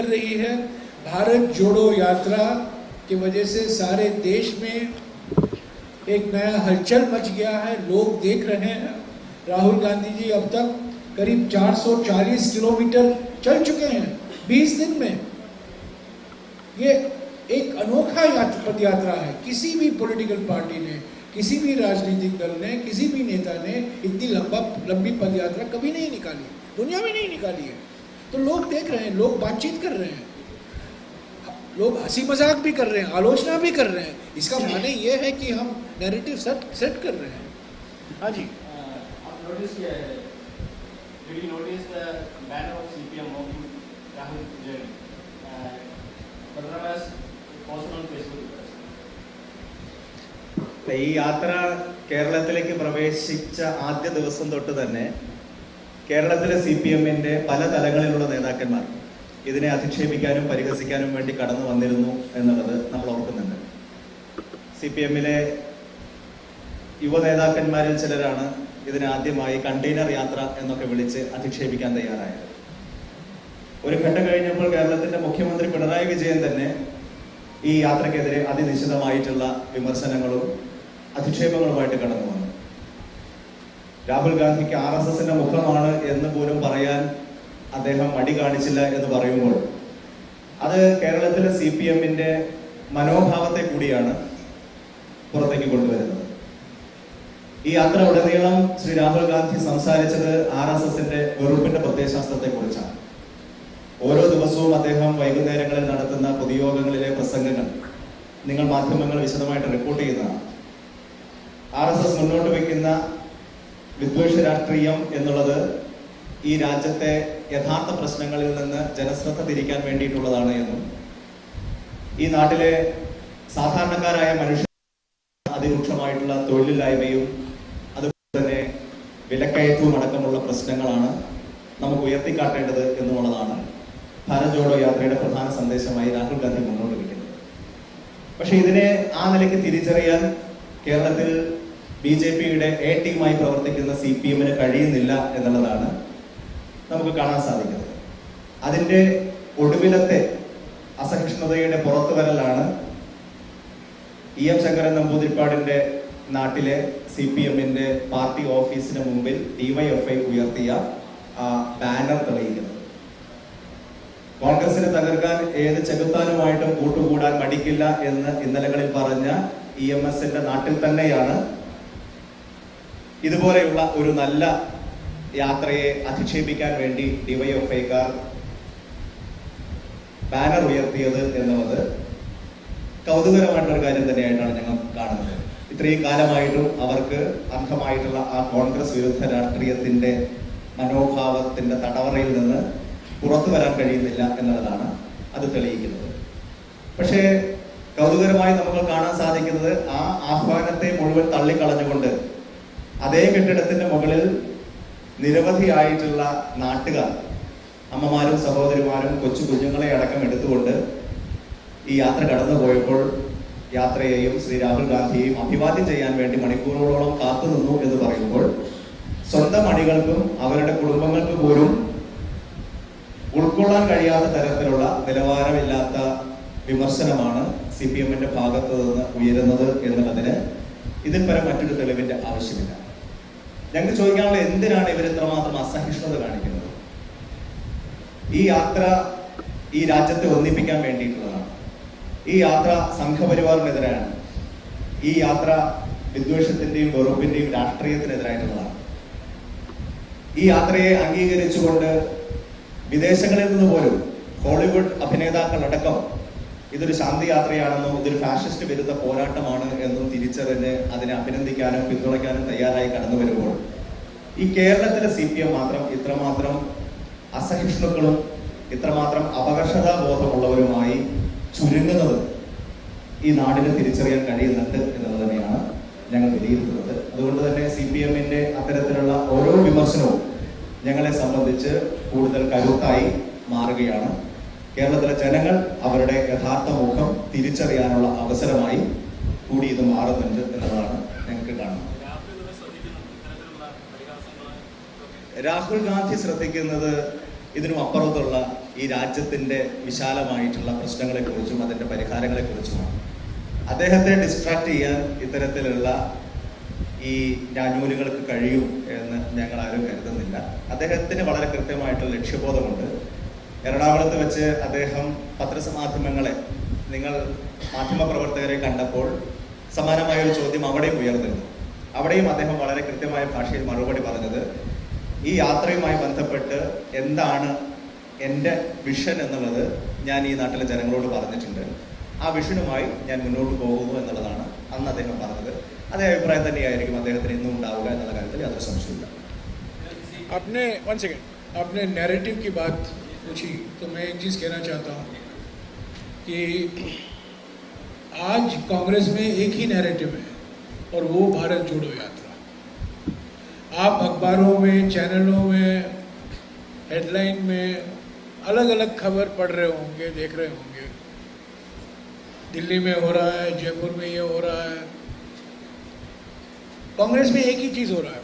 रही है। भारत जोड़ो यात्रा की वजह से सारे देश में एक नया हलचल मच गया है, लोग देख रहे हैं। राहुल गांधी जी अब तक करीब 440 किलोमीटर चल चुके हैं 20 दिन में। ये एक अनोखा पद यात्रा है। किसी भी पॉलिटिकल पार्टी ने, किसी भी राजनीतिक दल ने, किसी भी नेता ने इतनी लंबी पद यात्रा कभी नहीं निकाली, दुनिया में नहीं निकाली है। तो लोग देख रहे हैं, लोग बातचीत कर रहे हैं, लोग हंसी मजाक भी कर रहे हैं, आलोचना भी कर रहे हैं। इसका माने ये है कि हम नैरेटिव सेट कर रहे हैं। हाँ जी, आप नोटिस किया है, did you notice the banner of CPM mocking Rahul journey? Balram has posted on Facebook. ഈ യാത്ര കേരളത്തിലേക്ക് പ്രവേശിച്ച ആദ്യ ദിവസം തൊട്ട് തന്നെ കേരളത്തിലെ CPM-ന്റെ പല തലങ്ങളിലുള്ള നേതാക്കന്മാർ ഇതിനെ അധിക്ഷേപിക്കാനും പരിഹസിക്കാനും വേണ്ടി കടന്നു വന്നിരുന്നു എന്നുള്ളത് നമ്മൾ ഓർക്കുന്നുണ്ട്. CPM-ലെ യുവ നേതാക്കന്മാരിൽ ചിലരാണ് ഇതിനെ ആദ്യമായി കണ്ടെയ്നർ യാത്ര എന്നൊക്കെ വിളിച്ച് അധിക്ഷേപിക്കാൻ തയ്യാറായത്. ഒരു ഘട്ടം കഴിഞ്ഞപ്പോൾ കേരളത്തിന്റെ മുഖ്യമന്ത്രി പിണറായി വിജയൻ തന്നെ ഈ യാത്രക്കെതിരെ അതിനിശിതമായിട്ടുള്ള വിമർശനങ്ങളും അധിക്ഷേപങ്ങളുമായിട്ട് കടന്നു വന്നു. രാഹുൽ ഗാന്ധിക്ക് RSSന്റെ മുഖമാണ് എന്ന് പോലും പറയാൻ അദ്ദേഹം മടി കാണിച്ചില്ല എന്ന് പറയുമ്പോൾ അത് കേരളത്തിലെ CPM-ന്റെ മനോഭാവത്തെ കൂടിയാണ് പുറത്തേക്ക് കൊണ്ടുവരുന്നത്. ഈ യാത്ര ഉടനീളം ശ്രീ രാഹുൽ ഗാന്ധി സംസാരിച്ചത് RSSന്റെ വെറുപ്പിന്റെ പ്രത്യയശാസ്ത്രത്തെ കുറിച്ചാണ്. ഓരോ ദിവസവും അദ്ദേഹം വൈകുന്നേരങ്ങളിൽ നടത്തുന്ന പൊതുയോഗങ്ങളിലെ പ്രസംഗങ്ങൾ നിങ്ങൾ മാധ്യമങ്ങൾ വിശദമായിട്ട് റിപ്പോർട്ട് ചെയ്യുന്നതാണ്. RSS മുന്നോട്ട് വയ്ക്കുന്ന വിദ്വേഷ രാഷ്ട്രീയം എന്നുള്ളത് ഈ രാജ്യത്തെ യഥാർത്ഥ പ്രശ്നങ്ങളിൽ നിന്ന് ജനശ്രദ്ധ തിരിക്കാൻ വേണ്ടിയിട്ടുള്ളതാണ് എന്നും ഈ നാട്ടിലെ സാധാരണക്കാരായ മനുഷ്യർ അതിരൂക്ഷമായിട്ടുള്ള തൊഴിലില്ലായ്മയും അതുപോലെ തന്നെ വിലക്കയറ്റവും അടക്കമുള്ള പ്രശ്നങ്ങളാണ് നമുക്ക് ഉയർത്തിക്കാട്ടേണ്ടത് എന്നുള്ളതാണ് ഭാരത് ജോഡോ യാത്രയുടെ പ്രധാന സന്ദേശമായി രാഹുൽ ഗാന്ധി മുന്നോട്ട് വയ്ക്കുന്നത്. പക്ഷെ ഇതിനെ ആ നിലയ്ക്ക് തിരിച്ചറിയാൻ കേരളത്തിൽ BJP-യുടെ A ടീമായി പ്രവർത്തിക്കുന്ന CPM-ന് കഴിയുന്നില്ല എന്നുള്ളതാണ് നമുക്ക് കാണാൻ സാധിക്കുന്നത്. അതിൻ്റെ ഒടുവിലത്തെ അസഹിഷ്ണുതയുടെ പുറത്തുവരലാണ് EM ശങ്കരൻ നമ്പൂതിരിപ്പാടിന്റെ നാട്ടിലെ CPM-ന്റെ പാർട്ടി ഓഫീസിന് മുമ്പിൽ DYFI ഉയർത്തിയ ബാനർ തെളിയിക്കുന്നത്. കോൺഗ്രസിനെ തകർക്കാൻ ഏത് ചെകുത്താനുമായിട്ടും കൂട്ടുകൂടാൻ മടിക്കില്ല എന്ന് ഇന്നലകളിൽ പറഞ്ഞ EMSന്റെ നാട്ടിൽ തന്നെയാണ് ഇതുപോലെയുള്ള ഒരു നല്ല യാത്രയെ അധിക്ഷേപിക്കാൻ വേണ്ടി DYFIക്കാർ ബാനർ ഉയർത്തിയത് എന്നുള്ളത് കൗതുകരമായിട്ടുള്ള കാര്യം തന്നെയായിട്ടാണ് ഞങ്ങൾ കാണുന്നത്. ഇത്രയും കാലമായിട്ടും അവർക്ക് അർഹമായിട്ടുള്ള ആ കോൺഗ്രസ് വിരുദ്ധ രാഷ്ട്രീയത്തിന്റെ മനോഭാവത്തിന്റെ തടവറയിൽ നിന്ന് പുറത്തു വരാൻ കഴിയുന്നില്ല എന്നുള്ളതാണ് അത് തെളിയിക്കുന്നത്. പക്ഷേ കൗതുകരമായി നമുക്ക് കാണാൻ സാധിക്കുന്നത് ആ ആഹ്വാനത്തെ മുഴുവൻ തള്ളിക്കളഞ്ഞുകൊണ്ട് അതേ കെട്ടിടത്തിന്റെ മുകളിൽ നിരവധിയായിട്ടുള്ള നാട്ടുകാർ, അമ്മമാരും സഹോദരിമാരും കൊച്ചു കുഞ്ഞുങ്ങളെ അടക്കം എടുത്തുകൊണ്ട് ഈ യാത്ര കടന്നു പോയപ്പോൾ യാത്രയെയും ശ്രീ രാഹുൽ ഗാന്ധിയെയും അഭിവാദ്യം ചെയ്യാൻ വേണ്ടി മണിക്കൂറുകളോളം കാത്തുനിന്നു എന്ന് പറയുമ്പോൾ സ്വന്തം അണികൾക്കും അവരുടെ കുടുംബങ്ങൾക്ക് പോലും ഉൾക്കൊള്ളാൻ കഴിയാത്ത തരത്തിലുള്ള നിലവാരമില്ലാത്ത വിമർശനമാണ് CPM-ന്റെ ഭാഗത്ത് നിന്ന് ഉയരുന്നത് എന്നുള്ളതിന് ഇതിൽ പരം മറ്റൊരു തെളിവിന്റെ ആവശ്യമില്ല. ഞങ്ങൾക്ക് ചോദിക്കാനുള്ള എന്തിനാണ് ഇവർ ഇത്രമാത്രം അസഹിഷ്ണുത കാണിക്കുന്നത്? ഈ യാത്ര ഈ രാജ്യത്തെ ഒന്നിപ്പിക്കാൻ വേണ്ടിയിട്ടുള്ളതാണ്. ഈ യാത്ര സംഘപരിവാറിനെതിരാണ്. ഈ യാത്ര വിദ്വേഷത്തിന്റെയും വെറുപ്പിന്റെയും രാഷ്ട്രീയത്തിനെതിരായിട്ടുള്ളതാണ്. ഈ യാത്രയെ അംഗീകരിച്ചുകൊണ്ട് വിദേശങ്ങളിൽ നിന്ന് പോലും ഹോളിവുഡ് അഭിനേതാക്കളടക്കം ഇതൊരു ശാന്തി യാത്രയാണെന്നും ഇതൊരു ഫാഷിസ്റ്റ് വിരുദ്ധ പോരാട്ടമാണ് എന്നും തിരിച്ചറിഞ്ഞ് അതിനെ അഭിനന്ദിക്കാനും പിന്തുണയ്ക്കാനും തയ്യാറായി കടന്നു വരുമ്പോൾ ഈ കേരളത്തിലെ CPM മാത്രം ഇത്രമാത്രം അസഹിഷ്ണുക്കളും ഇത്രമാത്രം അപകർഷതാബോധമുള്ളവരുമായി ചുരുങ്ങുന്നത് ഈ നാടിന് തിരിച്ചറിയാൻ കഴിയുന്നുണ്ട് എന്നുള്ളത് തന്നെയാണ് ഞങ്ങൾ വിലയിരുത്തുന്നത്. അതുകൊണ്ട് തന്നെ CPM-ന്റെ അത്തരത്തിലുള്ള ഓരോ വിമർശനവും ഞങ്ങളെ സംബന്ധിച്ച് കൂടുതൽ കരുത്തായി മാറുകയാണ്. കേരളത്തിലെ ജനങ്ങൾ അവരുടെ യഥാർത്ഥ മുഖം തിരിച്ചറിയാനുള്ള അവസരമായി കൂടി ഇത് മാറുന്നുണ്ട് എന്നതാണ് ഞങ്ങൾക്ക് കാണുന്നത്. രാഹുൽ ഗാന്ധി ശ്രദ്ധിക്കുന്നത് ഇതിനും അപ്പുറത്തുള്ള ഈ രാജ്യത്തിന്റെ വിശാലമായിട്ടുള്ള പ്രശ്നങ്ങളെക്കുറിച്ചും അതിന്റെ പരിഹാരങ്ങളെക്കുറിച്ചുമാണ്. അദ്ദേഹത്തെ ഡിസ്ട്രാക്ട് ചെയ്യാൻ ഇത്തരത്തിലുള്ള ഈ ഞാഞ്ഞൂലുകൾക്ക് കഴിയും എന്ന് ഞങ്ങൾ ആരും കരുതുന്നില്ല. അദ്ദേഹത്തിന് വളരെ കൃത്യമായിട്ടുള്ള ലക്ഷ്യബോധമുണ്ട്. എറണാകുളത്ത് വെച്ച് അദ്ദേഹം പത്രമാധ്യമങ്ങളെ, നിങ്ങൾ മാധ്യമപ്രവർത്തകരെ കണ്ടപ്പോൾ സമാനമായൊരു ചോദ്യം അവിടെയും ഉയർന്നിരുന്നു. അവിടെയും അദ്ദേഹം വളരെ കൃത്യമായ ഭാഷയിൽ മറുപടി പറഞ്ഞത്, ഈ യാത്രയുമായി ബന്ധപ്പെട്ട് എന്താണ് എൻ്റെ വിഷൻ എന്നുള്ളത് ഞാൻ ഈ നാട്ടിലെ ജനങ്ങളോട് പറഞ്ഞിട്ടുണ്ട്. ആ വിഷനുമായി ഞാൻ മുന്നോട്ട് പോകുന്നു എന്നുള്ളതാണ് അന്ന് അദ്ദേഹം പറഞ്ഞത്. അതേ അഭിപ്രായം തന്നെയായിരിക്കും അദ്ദേഹത്തിന് ഇന്നും ഉണ്ടാവുക എന്നുള്ള കാര്യത്തിൽ യാതൊരു സംശയമില്ല. आपने नैरेटिव की बात पूछी तो मैं एक चीज़ कहना चाहता हूँ कि आज कांग्रेस में एक ही नैरेटिव है और वो भारत जोड़ो यात्रा। आप अखबारों में, चैनलों में, हेडलाइन में अलग अलग खबर पढ़ रहे होंगे, देख रहे होंगे। दिल्ली में हो रहा है, जयपुर में ये हो रहा है। कांग्रेस में एक ही चीज़ हो रहा है,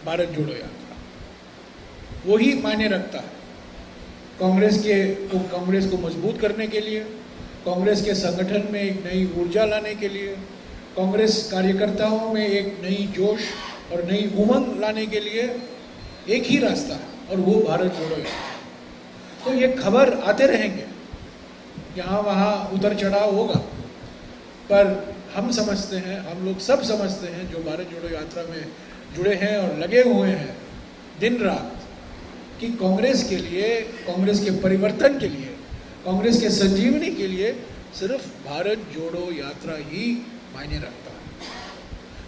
भारत जोड़ो यात्रा। वही मायने रखता है कांग्रेस को मजबूत करने के लिए, कांग्रेस के संगठन में एक नई ऊर्जा लाने के लिए, कांग्रेस कार्यकर्ताओं में एक नई जोश और नई उमंग लाने के लिए एक ही रास्ता है और वो भारत जोड़ो यात्रा। तो ये खबर आते रहेंगे, यहाँ वहाँ उतर चढ़ाव होगा, पर हम समझते हैं, हम लोग सब समझते हैं जो भारत जोड़ो यात्रा में जुड़े हैं और लगे हुए हैं दिन रात, कि कांग्रेस के लिए, कांग्रेस के परिवर्तन के लिए, कांग्रेस के संजीवनी के लिए सिर्फ भारत जोड़ो यात्रा ही मायने रखता है।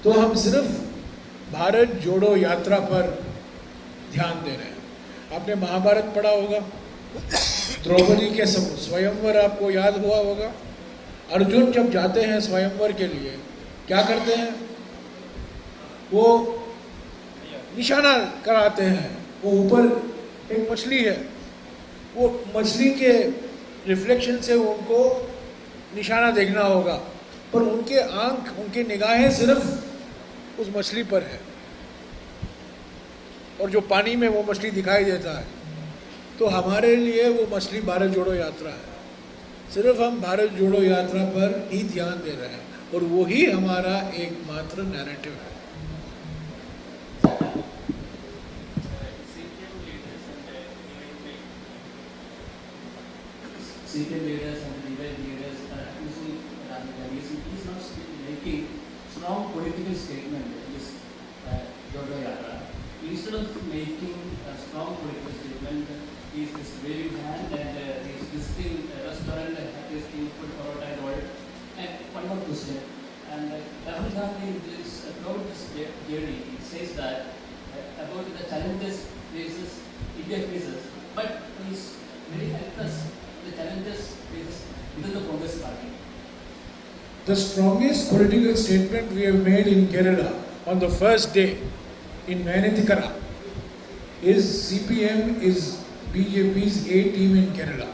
तो हम सिर्फ भारत जोड़ो यात्रा पर ध्यान दे रहे हैं। आपने महाभारत पढ़ा होगा, द्रौपदी के स्वयंवर आपको याद हुआ होगा। अर्जुन जब जाते हैं स्वयंवर के लिए क्या करते हैं? वो निशाना कराते हैं। वो ऊपर एक मछली है, वो मछली के रिफ्लेक्शन से उनको निशाना देखना होगा, पर उनके आंख, उनकी निगाहें सिर्फ उस मछली पर है और जो पानी में वो मछली दिखाई देता है। तो हमारे लिए वो मछली भारत जोड़ो यात्रा है। सिर्फ हम भारत जोड़ो यात्रा पर ही ध्यान दे रहे हैं और वही हमारा एकमात्र नैरेटिव है। CPM leaders and DY leaders are accusing Rahul Gandhi. He is not making strong political statement in this Jodo Yatra. Instead of making a strong political statement, he is just waving hand and he is visiting a restaurant and tasting food, parota and all. And one more question. And Rahul Gandhi is about this journey. He says that about the challenges faces India faces, but he is very helpless. The challenges within the Congress party. The strongest political statement we have made in Kerala on the first day in Mayanithikara is CPM is BJP's A team in Kerala.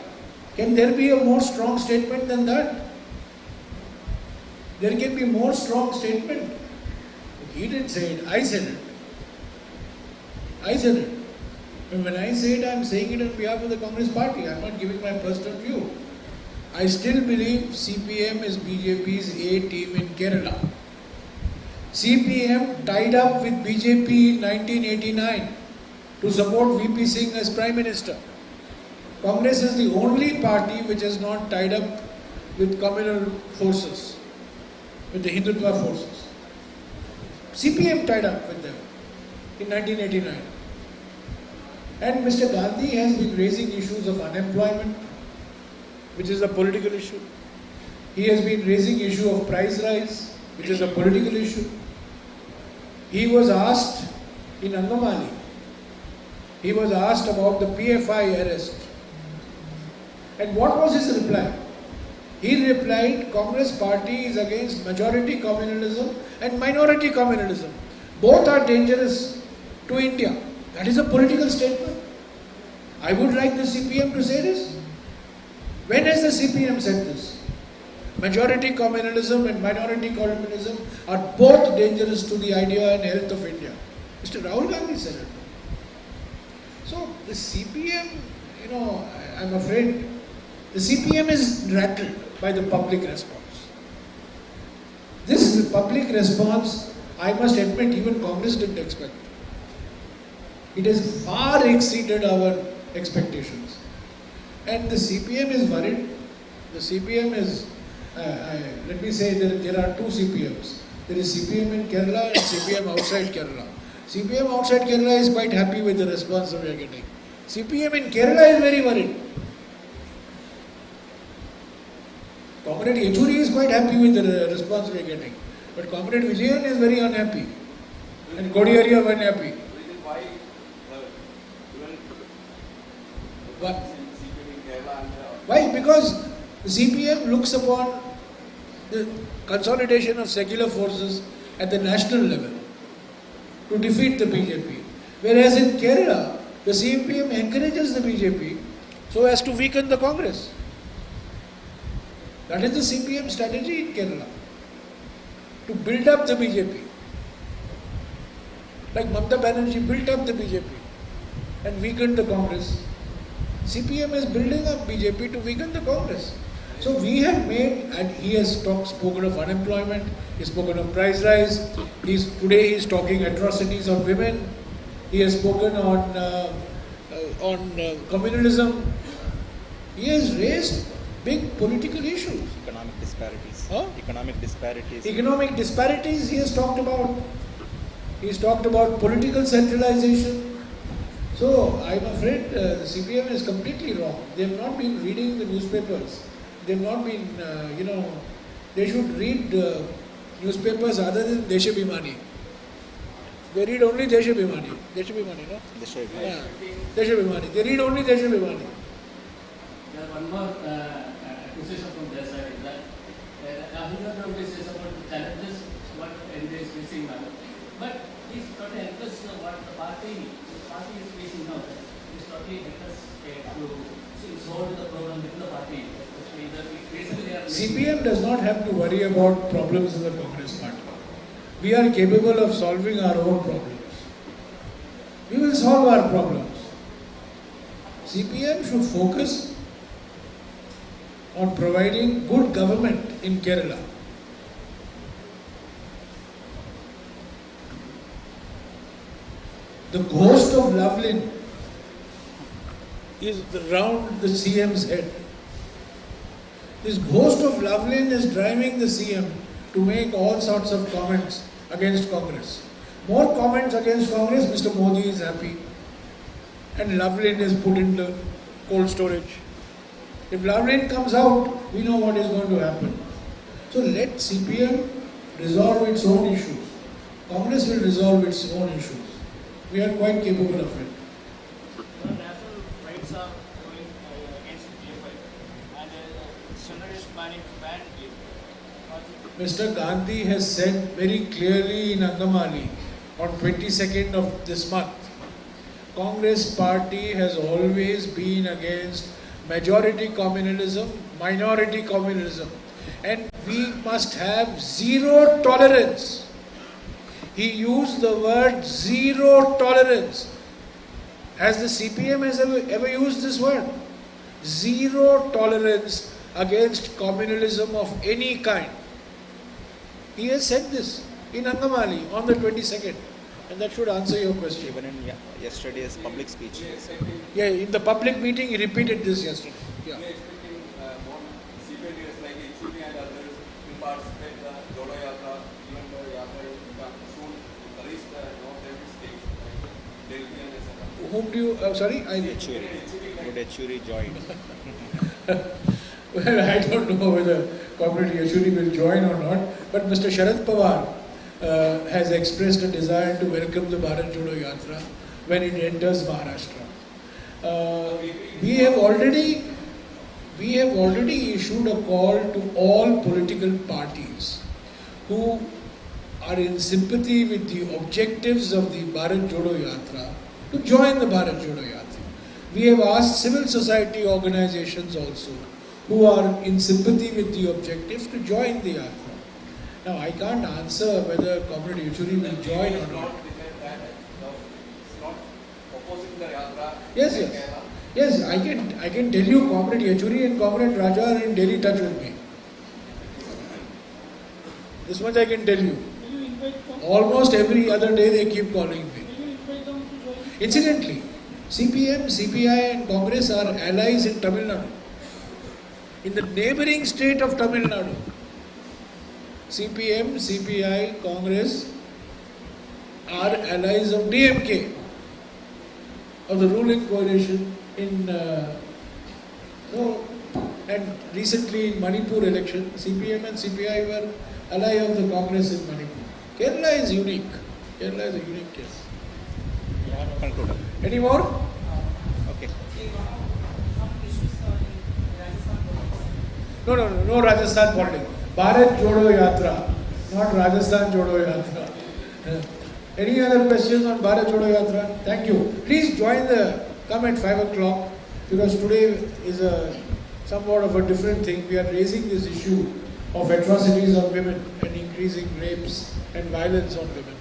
Can there be a more strong statement than that? There can be more strong statement. He didn't say it, I said it. I said it. And when I say it, I am saying it on behalf of the Congress party. I am not giving my personal view. I still believe CPM is BJP's A team in Kerala. CPM tied up with BJP in 1989 to support VP Singh as Prime Minister. Congress is the only party which has not tied up with communal forces, with the Hindutva forces. CPM tied up with them in 1989. And Mr. Gandhi has been raising issues of unemployment, which is a political issue. He has been raising issue of price rise, which is a political issue. He was asked in Angamali, he was asked about the PFI arrest. And what was his reply? He replied, Congress party is against majority communalism and minority communalism. Both are dangerous to India. That is a political statement. I would like the CPM to say this. When has the CPM said this? Majority communalism and minority communalism are both dangerous to the idea and health of India. Mr. Rahul Gandhi said it. So the CPM, I'm afraid the CPM is rattled by the public response. This public response, I must admit, even Congress didn't expect. It has far exceeded our expectations. And the CPM is worried. The CPM is, let me say, there are two CPMs. There is CPM in Kerala and CPM outside Kerala. CPM outside Kerala is quite happy with the response we are getting. CPM in Kerala is very worried. Comrade Yechuri is quite happy with the response we are getting. But Comrade Vijayan is very unhappy. And Kodiyari are unhappy. Why? Because the CPM looks upon the consolidation of secular forces at the national level to defeat the BJP. Whereas in Kerala, the CPM encourages the BJP so as to weaken the Congress. That is the CPM strategy in Kerala. To build up the BJP. Like Mamata Banerjee built up the BJP and weakened the Congress. CPM is building up BJP to weaken the Congress. So we have made, and he has spoken of unemployment, he has spoken of price rise, today he is talking atrocities on women, he has spoken on communalism. He has raised big political issues. Economic disparities. Huh? Economic disparities. Economic disparities he has talked about. He has talked about political centralization. So I'm afraid the CPM is completely wrong. They have not been reading the newspapers. They have not been, they should read newspapers other than Deshabhimani. They read only Deshabhimani. Deshabhimani, no? Deshabhimani. Yeah. Deshabhimani. They read only Deshabhimani. There one more accusation from their side is that Rahul Gandhi says about the challenges what India is facing now. But he's trying to help us what the party is facing now. He's trying to help us to solve the problem within the party. CPM does not have to worry about problems in the Congress party. We are capable of solving our own problems. We will solve our problems. CPM should focus on providing good government in Kerala. The ghost of Lovelin is around the CM's head. This ghost of Lovelin is driving the CM to make all sorts of comments against Congress. More comments against Congress, Mr. Modi is happy. And Lovelin is put into cold storage. If Lovelin comes out, we know what is going to happen. So let CPM resolve its own issues. Congress will resolve its own issues. We are quite capable of it. National rights are going against PFI and Center is planning to ban PFI. Mr. Gandhi has said very clearly in Angamali on 22nd of this month, Congress party has always been against majority communalism, minority communalism, and we must have zero tolerance. He used the word zero tolerance. Has the CPM ever used this word? Zero tolerance against communalism of any kind. He has said this in Angamali on the 22nd. And that should answer your question. Even in yesterday's public speech. Yeah, in the public meeting he repeated this yesterday. Yeah. We are expecting more CPM leaders like HCP and others to participate in the Jodo Yatra, even the Yatra will soon reach the northern states like Delhi and etc. Whom do you, sorry? Would Yechuri join? Well, I don't know whether Comrade Yashuri will join or not, but Mr. Sharad Pawar has expressed a desire to welcome the Bharat Jodo Yatra when it enters Maharashtra. We have already issued a call to all political parties who are in sympathy with the objectives of the Bharat Jodo Yatra to join the Bharat Jodo Yatra. We have asked civil society organizations also who are in sympathy with the objectives to join the Yatra. Now I can't answer whether Comrade Yachuri will join or not. It's not opposing the Yatra. Yes, yes. Yes, I can tell you Comrade Yachuri and Comrade Raja are in daily touch with me. This much I can tell you. Will you invite them? Almost every other day they keep calling me. Will you invite them to join? Incidentally, CPM, CPI and Congress are allies in Tamil Nadu. In the neighboring state of Tamil Nadu, CPM, CPI, Congress are allies of DMK, of the ruling coalition in and recently in Manipur election, CPM and CPI were ally of the Congress in Manipur. Kerala is unique. Kerala is a unique case. Conclude. Any more? Okay. No Rajasthan politics. Bharat Jodo Yatra, not Rajasthan Jodo Yatra. Any other questions on Bharat Jodo Yatra? Thank you. Please come at 5 o'clock because today is somewhat of a different thing. We are raising this issue of atrocities on women and increasing rapes and violence on women.